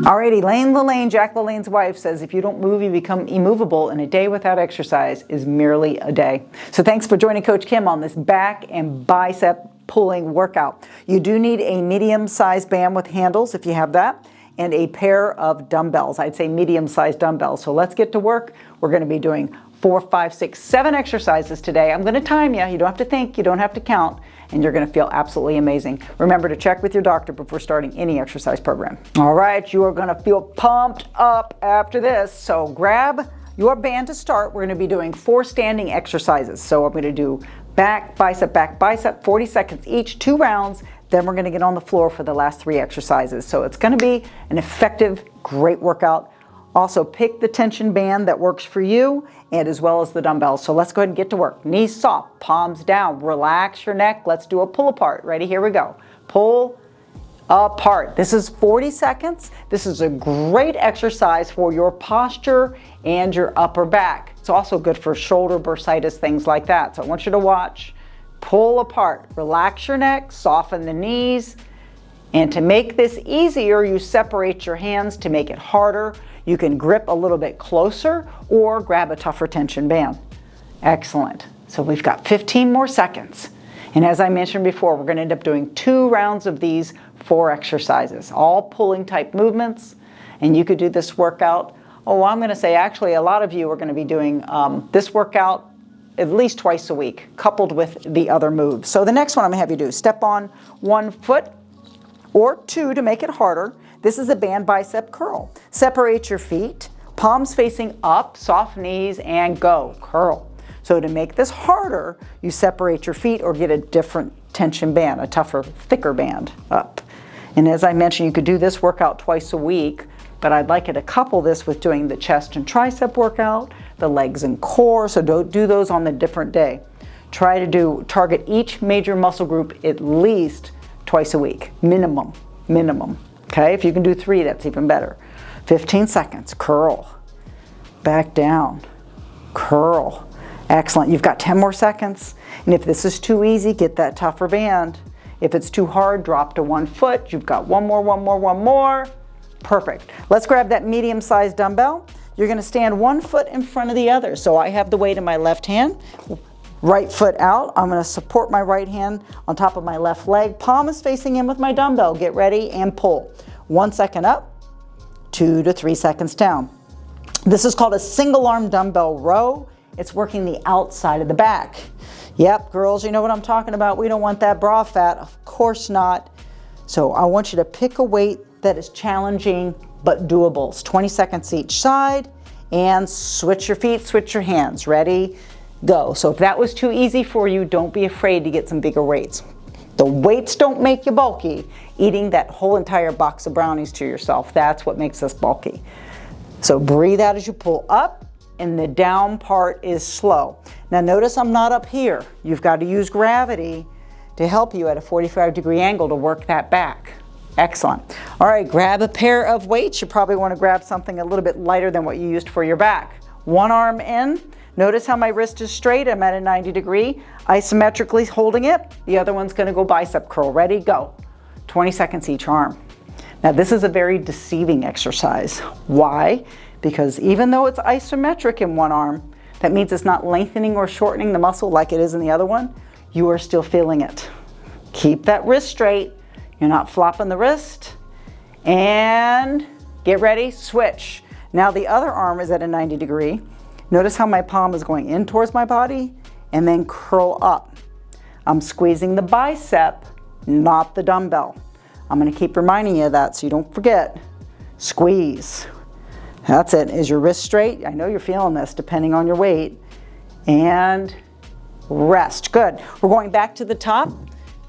Alrighty, Lane LaLanne, Jack LaLanne's wife, says if you don't move, you become immovable, and a day without exercise is merely a day. So thanks for joining Coach Kim on this back and bicep pulling workout. You do need a medium-sized band with handles if you have that, and a pair of dumbbells. I'd say medium-sized dumbbells. So let's get to work. We're going to be doing 4, 5, 6, 7 exercises today. I'm going to time you. You don't have to think. You don't have to count. And you're going to feel absolutely amazing. Remember to check with your doctor before starting any exercise program. All right, you are going to feel pumped up after this. So grab your band to start. We're going to be doing 4 standing exercises. So I'm going to do back, bicep, 40 seconds each, 2 rounds. Then we're going to get on the floor for the last 3 exercises. So it's going to be an effective, great workout. Also, pick the tension band that works for you, and as well as the dumbbells. So let's go ahead and get to work. Knees soft, palms down, relax your neck. Let's do a pull apart. Ready? Here we go. Pull apart. This is 40 seconds. This is a great exercise for your posture and your upper back. It's also good for shoulder bursitis, things like that. So I want you to watch. Pull apart. Relax your neck, soften the knees. And to make this easier, you separate your hands. To make it harder, you can grip a little bit closer or grab a tougher tension band. Excellent. So we've got 15 more seconds. And as I mentioned before, we're going to end up doing 2 rounds of these 4 exercises, all pulling type movements. And you could do this workout. Oh, I'm going to say actually a lot of you are going to be doing this workout at least twice a week, coupled with the other moves. So the next one I'm going to have you do, step on 1 foot or 2 to make it harder. This is a band bicep curl. Separate your feet, palms facing up, soft knees, and go, curl. So to make this harder, you separate your feet or get a different tension band, a tougher, thicker band up. And as I mentioned, you could do this workout twice a week, but I'd like you to couple this with doing the chest and tricep workout, the legs and core, so don't do those on a different day. Try to target each major muscle group at least twice a week, minimum. Okay, if you can do 3, that's even better. 15 seconds, curl, back down, curl. Excellent, you've got 10 more seconds. And if this is too easy, get that tougher band. If it's too hard, drop to 1 foot. You've got one more. Perfect. Let's grab that medium-sized dumbbell. You're gonna stand 1 foot in front of the other. So I have the weight in my left hand. Right foot out. I'm going to support my right hand on top of my left leg. Palm is facing in with my dumbbell. Get ready and pull. 1 second up, 2 to 3 seconds down. This is called a single arm dumbbell row. It's working the outside of the back. Yep, girls, you know what I'm talking about. We don't want that bra fat. Of course not. So I want you to pick a weight that is challenging but doable. It's 20 seconds each side. And switch your feet, switch your hands. Ready? Go. So if that was too easy for you, don't be afraid to get some bigger weights. The weights don't make you bulky. Eating that whole entire box of brownies to yourself, that's what makes us bulky. So breathe out as you pull up, and the down part is slow. Now notice I'm not up here. You've got to use gravity to help you at a 45-degree angle to work that back. Excellent. All right, grab a pair of weights. You probably want to grab something a little bit lighter than what you used for your back. One arm in. Notice how my wrist is straight. I'm at a 90 degree, isometrically holding it. The other one's gonna go bicep curl. Ready, go. 20 seconds each arm. Now this is a very deceiving exercise. Why? Because even though it's isometric in one arm, that means it's not lengthening or shortening the muscle like it is in the other one. You are still feeling it. Keep that wrist straight. You're not flopping the wrist. And get ready, switch. Now the other arm is at a 90 degree. Notice how my palm is going in towards my body and then curl up. I'm squeezing the bicep, not the dumbbell. I'm going to keep reminding you of that so you don't forget. Squeeze. That's it. Is your wrist straight? I know you're feeling this depending on your weight. And rest. Good. We're going back to the top.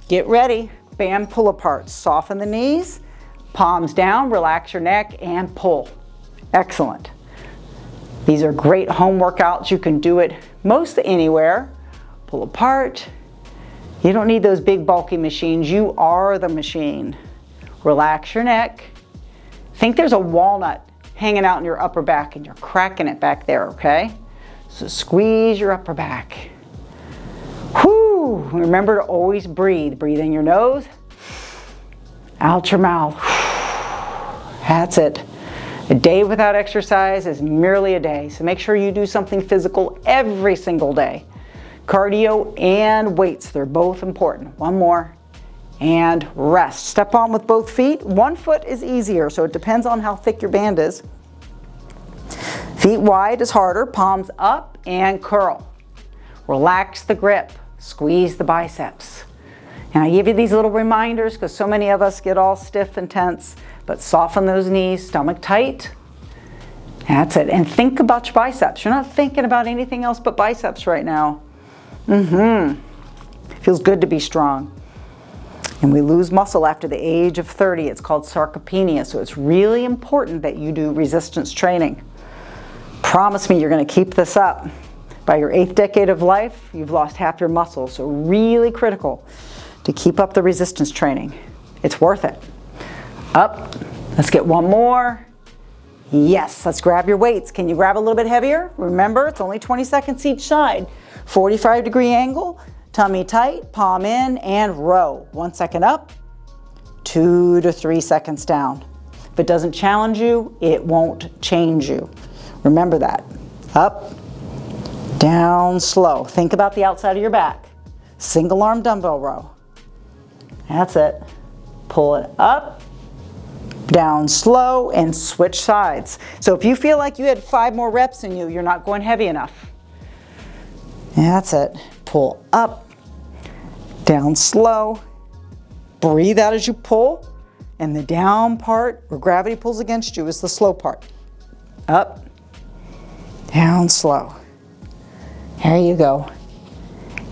Get ready. Band pull apart. Soften the knees, palms down, relax your neck, and pull. Excellent. These are great home workouts. You can do it most anywhere. Pull apart. You don't need those big bulky machines. You are the machine. Relax your neck. Think there's a walnut hanging out in your upper back and you're cracking it back there, okay? So squeeze your upper back. Whoo! Remember to always breathe. Breathe in your nose, out your mouth. That's it. A day without exercise is merely a day, so make sure you do something physical every single day. Cardio and weights, they're both important. One more, and rest. Step on with both feet. One foot is easier, so it depends on how thick your band is. Feet wide is harder, palms up and curl. Relax the grip, squeeze the biceps. And I give you these little reminders because so many of us get all stiff and tense, but soften those knees, stomach tight. That's it. And think about your biceps. You're not thinking about anything else but biceps right now. Feels good to be strong. And we lose muscle after the age of 30. It's called sarcopenia, so it's really important that you do resistance training. Promise me you're going to keep this up. By your 8th decade of life, you've lost half your muscle, so really critical to keep up the resistance training. It's worth it. Up. Let's get one more. Yes, let's grab your weights. Can you grab a little bit heavier? Remember, it's only 20 seconds each side. 45-degree angle, tummy tight, palm in, and row. 1 second up, 2 to 3 seconds down. If it doesn't challenge you, it won't change you. Remember that. Up, down, slow. Think about the outside of your back. Single arm dumbbell row. That's it. Pull it up, down slow, and switch sides. So if you feel like you had 5 more reps in you, you're not going heavy enough. That's it. Pull up, down slow. Breathe out as you pull. And the down part, where gravity pulls against you, is the slow part. Up, down slow. There you go.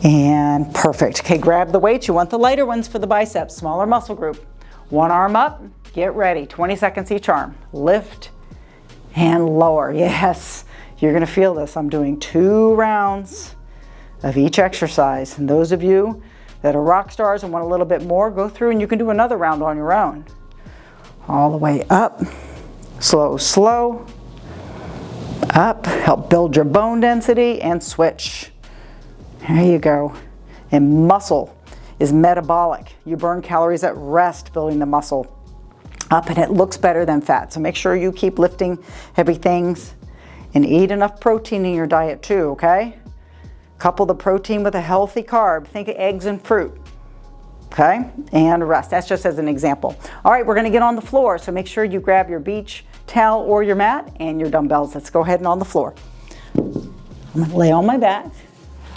And perfect. Okay, grab the weights. You want the lighter ones for the biceps, smaller muscle group. One arm up, get ready. 20 seconds each arm. Lift and lower. Yes, you're gonna feel this. I'm doing 2 rounds of each exercise. And those of you that are rock stars and want a little bit more, go through and you can do another round on your own. All the way up, slow, slow. Up, help build your bone density and switch. There you go. And muscle is metabolic. You burn calories at rest building the muscle up, and it looks better than fat. So make sure you keep lifting heavy things and eat enough protein in your diet too, okay? Couple the protein with a healthy carb. Think of eggs and fruit, okay? And rest. That's just as an example. All right, we're gonna get on the floor, so make sure you grab your beach towel or your mat and your dumbbells. Let's go ahead and on the floor. I'm gonna lay on my back.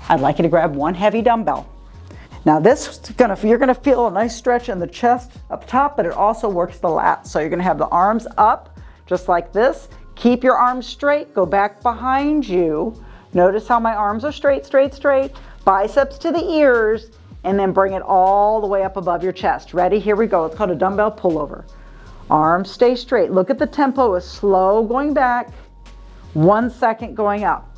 I'd like you to grab one heavy dumbbell. Now you're gonna feel a nice stretch in the chest up top, but it also works the lats. So you're gonna have the arms up, just like this. Keep your arms straight, go back behind you. Notice how my arms are straight, straight, straight. Biceps to the ears, and then bring it all the way up above your chest. Ready? Here we go. It's called a dumbbell pullover. Arms stay straight. Look at the tempo, is slow going back, 1 second going up.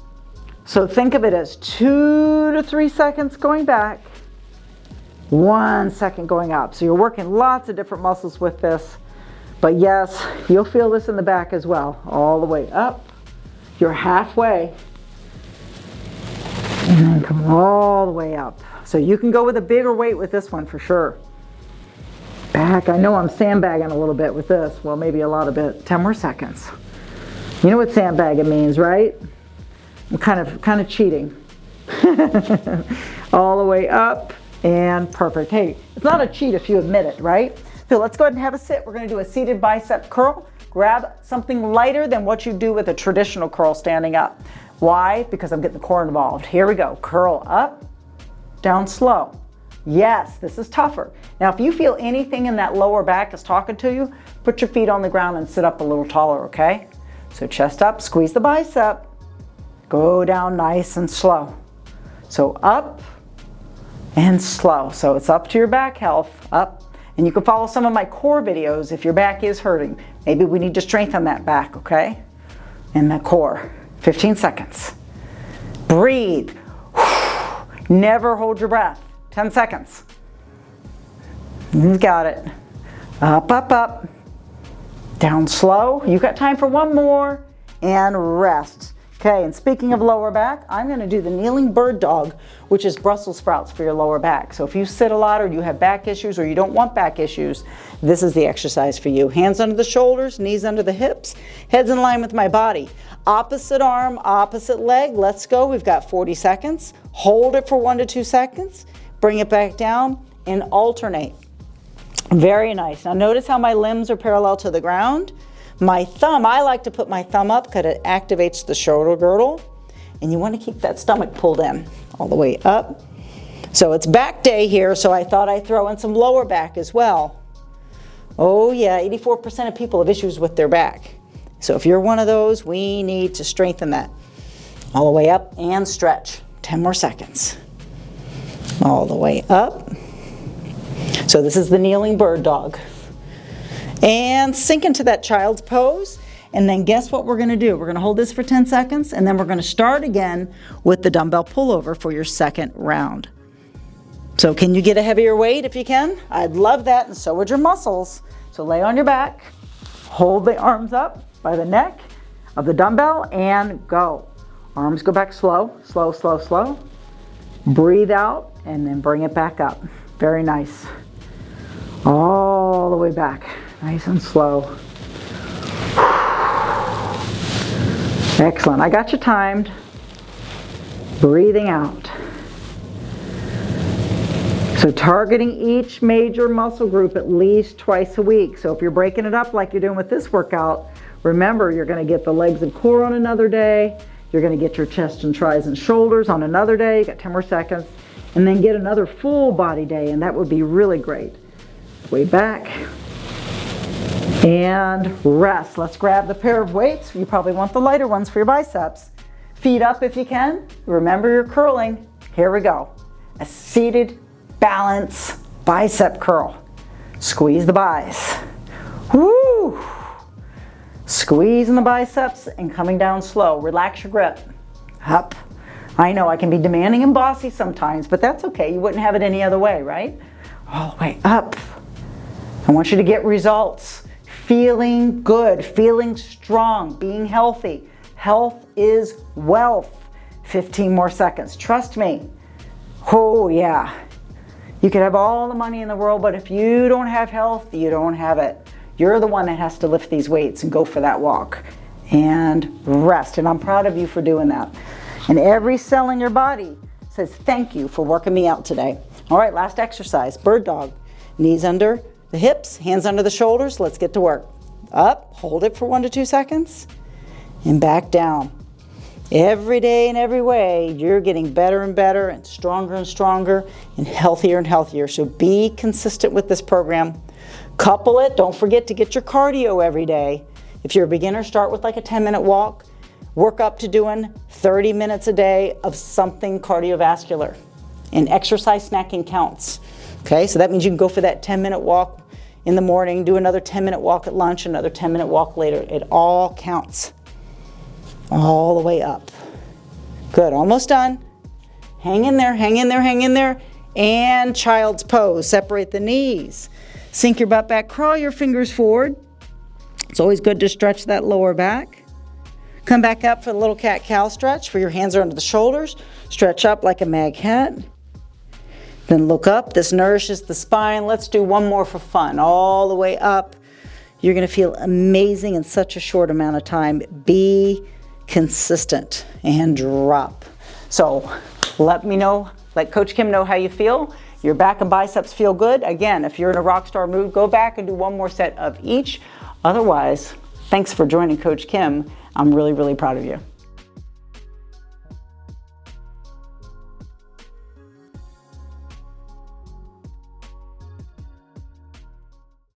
So think of it as 2 to 3 seconds going back, 1 second going up. So you're working lots of different muscles with this. But yes, you'll feel this in the back as well. All the way up. You're halfway. And then come all the way up. So you can go with a bigger weight with this one for sure. Back, I know I'm sandbagging a little bit with this. Well, maybe a lot of bit. 10 more seconds. You know what sandbagging means, right? I'm kind of cheating. All the way up and perfect. Hey, it's not a cheat if you admit it, right? So let's go ahead and have a sit. We're gonna do a seated bicep curl. Grab something lighter than what you do with a traditional curl standing up. Why? Because I'm getting the core involved. Here we go. Curl up, down slow. Yes, this is tougher. Now, if you feel anything in that lower back is talking to you, put your feet on the ground and sit up a little taller, okay? So chest up, squeeze the bicep. Go down nice and slow. So up and slow. So it's up to your back health, up. And you can follow some of my core videos if your back is hurting. Maybe we need to strengthen that back, okay? And that core. 15 seconds. Breathe. Never hold your breath. 10 seconds. You got it. Up, up, up. Down slow. You got time for one more. And rest. Okay, and speaking of lower back, I'm going to do the kneeling bird dog, which is Brussels sprouts for your lower back. So if you sit a lot or you have back issues or you don't want back issues, this is the exercise for you. Hands under the shoulders, knees under the hips, heads in line with my body. Opposite arm, opposite leg. Let's go. We've got 40 seconds. Hold it for 1 to 2 seconds. Bring it back down and alternate. Very nice. Now notice how my limbs are parallel to the ground. My thumb, I like to put my thumb up because it activates the shoulder girdle. And you want to keep that stomach pulled in all the way up. So it's back day here, so I thought I'd throw in some lower back as well. Oh yeah, 84% of people have issues with their back. So if you're one of those, we need to strengthen that. All the way up and stretch. 10 more seconds. All the way up. So this is the kneeling bird dog. And sink into that child's pose. And then guess what we're going to do? We're going to hold this for 10 seconds, and then we're going to start again with the dumbbell pullover for your second round. So can you get a heavier weight if you can? I'd love that, and so would your muscles. So lay on your back, hold the arms up by the neck of the dumbbell, and go. Arms go back slow, slow, slow, slow. Breathe out, and then bring it back up. Very nice. All the way back. Nice and slow. Excellent. I got you timed. Breathing out. So targeting each major muscle group at least twice a week. So if you're breaking it up like you're doing with this workout, remember you're going to get the legs and core on another day. You're going to get your chest and tris and shoulders on another day. You got 10 more seconds. And then get another full body day, and that would be really great. Way back. And rest. Let's grab the pair of weights. You probably want the lighter ones for your biceps. Feet up if you can. Remember you're curling. Here we go. A seated balance bicep curl. Squeeze the biceps. Woo! Squeezing the biceps and coming down slow. Relax your grip. Up. I know I can be demanding and bossy sometimes, but that's okay. You wouldn't have it any other way, right? All the way up. I want you to get results. Feeling good, feeling strong, being healthy. Health is wealth. 15 more seconds. Trust me. Oh yeah. You could have all the money in the world, but if you don't have health, you don't have it. You're the one that has to lift these weights and go for that walk. And rest. And I'm proud of you for doing that. And every cell in your body says thank you for working me out today. All right, last exercise. Bird dog. Knees under the hips, hands under the shoulders. Let's get to work. Up, hold it for 1 to 2 seconds, and back down. Every day in every way, you're getting better and better and stronger and healthier. So be consistent with this program. Couple it. Don't forget to get your cardio every day. If you're a beginner, start with like a 10-minute walk. Work up to doing 30 minutes a day of something cardiovascular. And exercise snacking counts. Okay, so that means you can go for that 10-minute walk in the morning, do another 10-minute walk at lunch, another 10-minute walk later. It all counts. All the way up. Good, almost done. Hang in there, hang in there, hang in there. And child's pose. Separate the knees. Sink your butt back, crawl your fingers forward. It's always good to stretch that lower back. Come back up for the little cat-cow stretch, where your hands are under the shoulders. Stretch up like a mag hat. Then look up. This nourishes the spine. Let's do one more for fun. All the way up. You're going to feel amazing in such a short amount of time. Be consistent and drop. So let me know, let Coach Kim know how you feel. Your back and biceps feel good. Again, if you're in a rock star mood, go back and do one more set of each. Otherwise, thanks for joining Coach Kim. I'm really, really proud of you.